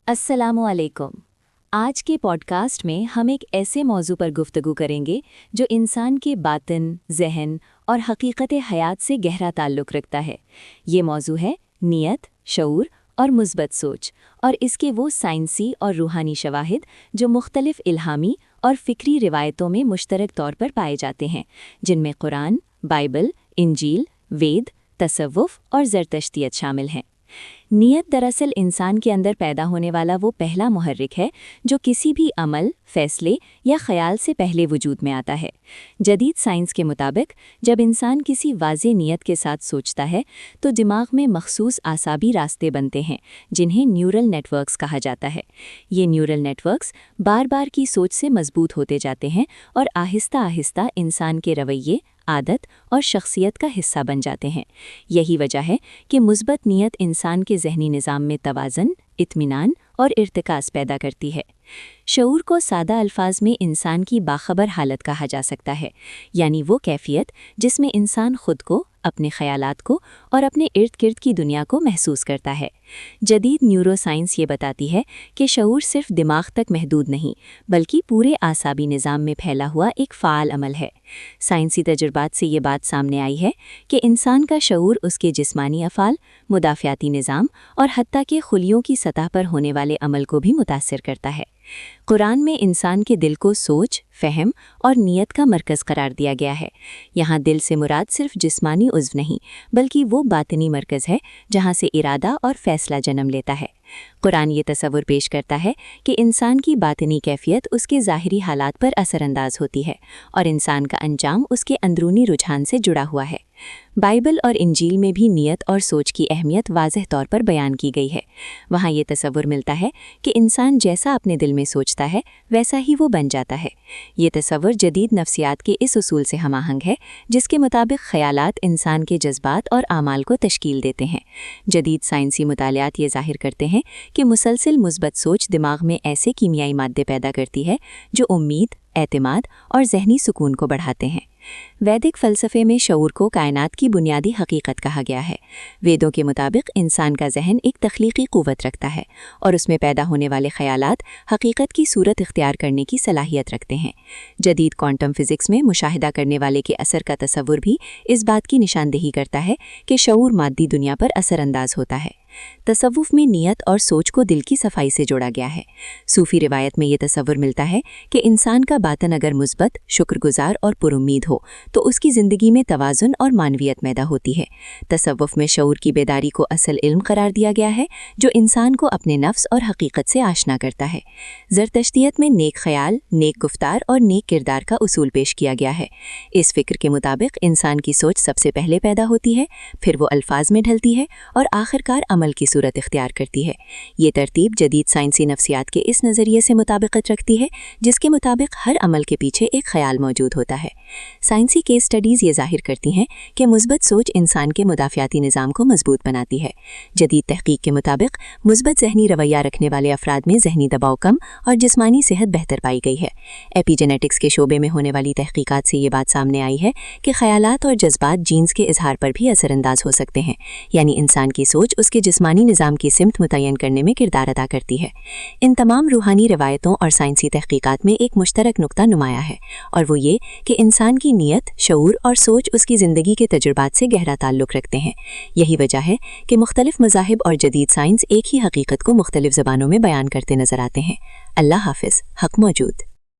अस्सलामु अलैकुम। आज के पॉडकास्ट में हम एक ऐसे मौजू पर गुफ्तगू करेंगे जो इंसान के बातिन, ज़हन और हकीकत हयात से गहरा ताल्लुक़ रखता है। ये मौजू है नीयत, शऊर और मुस्बत सोच, और इसके वो साइंसी और रूहानी शवाहिद जो मुख्तलिफ इल्हामी और फ़िक्री रिवायतों में मुश्तरक तौर पर पाए जाते हैं, जिनमें कुरान, बाइबल, इंजील, वेद, तसव्वुफ़ और ज़रतश्तियत शामिल हैं। नीयत दरअसल इंसान के अंदर पैदा होने वाला वो पहला मुहर्रिक है जो किसी भी अमल, फैसले या ख्याल से पहले वजूद में आता है। जदीद साइंस के मुताबिक जब इंसान किसी वाज़े नीयत के साथ सोचता है तो दिमाग में मखसूस आसाबी रास्ते बनते हैं जिन्हें न्यूरल नेटवर्क्स कहा जाता है। ये न्यूरल नेटवर्क्स बार बार की सोच से मजबूत होते जाते हैं और आहिस्ता आहिस्ता इंसान के रवैये, आदत और शख्सियत का हिस्सा बन जाते हैं। यही वजह है कि मुस्बत नीयत इंसान के ज़हनी निज़ाम में तवाज़न, इत्मीनान और इर्तिकाज़ पैदा करती है। शऊर को सादा अल्फाज में इंसान की बाखबर हालत कहा जा सकता है, यानी वो कैफियत जिसमें इंसान खुद को, अपने ख़यालात को और अपने इर्द गिर्द की दुनिया को महसूस करता है। जदीद न्यूरोसाइंस ये बताती है कि शऊर सिर्फ दिमाग तक महदूद नहीं बल्कि पूरे आसाबी निज़ाम में फैला हुआ एक फ़ाल अमल है। साइंसी तजुर्बात से ये बात सामने आई है कि इंसान का शऊर उसके जिस्मानी अफ़ाल, मुदाफ़ियाती निज़ाम और हत्ता के खुलियों की सतह पर होने वाले अमल को भी मुतासिर करता है। कुरान में इंसान के दिल को सोच, फ़हम और नीयत का मरकज़ करार दिया गया है। यहाँ दिल से मुराद सिर्फ जिस्मानी उज़्व नहीं बल्कि वो बातिनी मरकज़ है जहाँ से इरादा और फ़ैसला जन्म लेता है। कुरान ये तसव्वुर पेश करता है कि इंसान की बातिनी कैफियत उसके ज़ाहिरी हालात पर असरअंदाज होती है और इंसान का अंजाम उसके अंदरूनी रुझान से जुड़ा हुआ है। बाइबल और इंजील में भी नीयत और सोच की अहमियत वाज़ेह तौर पर बयान की गई है। वहाँ ये तसव्वुर मिलता है कि इंसान जैसा अपने दिल में सोचता है वैसा ही वो बन जाता है। ये तसव्वुर जदीद नफ्सियात के इस उसूल से हमाहंग है जिसके मुताबिक ख़यालात इंसान के जज्बात और आमाल को तश्कील देते हैं। जदीद साइंसी मुतालियात ये ज़ाहिर करते हैं कि मुसलसिल मुस्बत सोच दिमाग में ऐसे कीमियाई मादे पैदा करती है जो उम्मीद, एतमाद और ज़हनी सुकून को बढ़ाते हैं। वैदिक फ़लसफ़े में शऊर को कायनात की बुनियादी हकीकत कहा गया है। वेदों के मुताबिक इंसान का ज़हन एक तख्लीकी क़ुव्वत रखता है और उसमें पैदा होने वाले ख़यालात हकीकत की सूरत इख्तियार करने की सलाहियत रखते हैं। जदीद क्वांटम फ़िज़िक्स में मुशाहिदा करने वाले के असर का तसव्वुर भी इस बात की निशानदेही करता है कि शऊर मादी दुनिया पर असरअंदाज होता है। तसव्वुफ़ में नीयत और सोच को दिल की सफाई से जोड़ा गया है। सूफ़ी रिवायत में ये तसव्वुर मिलता है कि इंसान का बातन अगर मुस्बत, शुक्रगुजार और पुरुम्मीद हो तो उसकी ज़िंदगी में तवाज़ुन और मानवियत पैदा होती है। तसव्वुफ़ में शऊर की बेदारी को असल इल्म करार दिया गया है जो इंसान को अपने नफ्स और हकीकत से आशना करता है। ज़रतश्तियत में नेक ख्याल, नेक गुफ्तार और नेक किरदार का उसूल पेश किया गया है। इस फ़िक्र के मुताबिक इंसान की सोच सबसे पहले पैदा होती है, फिर वो अल्फाज में ढलती है और आखिरकार अमल की सूरत इख्तियार करती है। ये तरतीब जदीद साइंसी नफ्सियात के इस नज़रिए से मुताबिकत रखती है जिसके मुताबिक हर अमल के पीछे एक ख्याल मौजूद होता है। साइंसी केस स्टडीज़ ये ज़ाहिर करती हैं कि मुस्बत सोच इंसान के मुदाफ़ियाती निज़ाम को मजबूत बनाती है। जदीद तहकीक के मुताबिक मुस्बत ज़हनी रवैया रखने वाले अफराद में ज़हनी दबाव कम और जिस्मानी सेहत बेहतर पाई गई है। एपीजेनेटिक्स के शोबे में होने वाली तहकीकात से ये बात सामने आई है कि ख़यालात और जज्बात जीन्स के इजहार पर भी असरअंदाज हो सकते हैं, यानी इंसान की सोच उसके जिस्मानी निज़ाम की सिमत मुतय्यन करने में किरदार अदा करती है। इन तमाम रूहानी रवायतों और साइंसी तहकीकात में एक मुश्तरक नुक्ता नुमाया है और वो ये कि इंसान की नीयत, शऊर और सोच उसकी ज़िंदगी के तजुर्बात से गहरा ताल्लुक़ रखते हैं। यही वजह है कि मुख्तलिफ मज़ाहिब और जदीद साइंस एक ही हकीकत को मुख्तलिफ ज़बानों में बयान करते नज़र आते हैं। अल्लाह हाफ़िज़। हक़ मौजूद।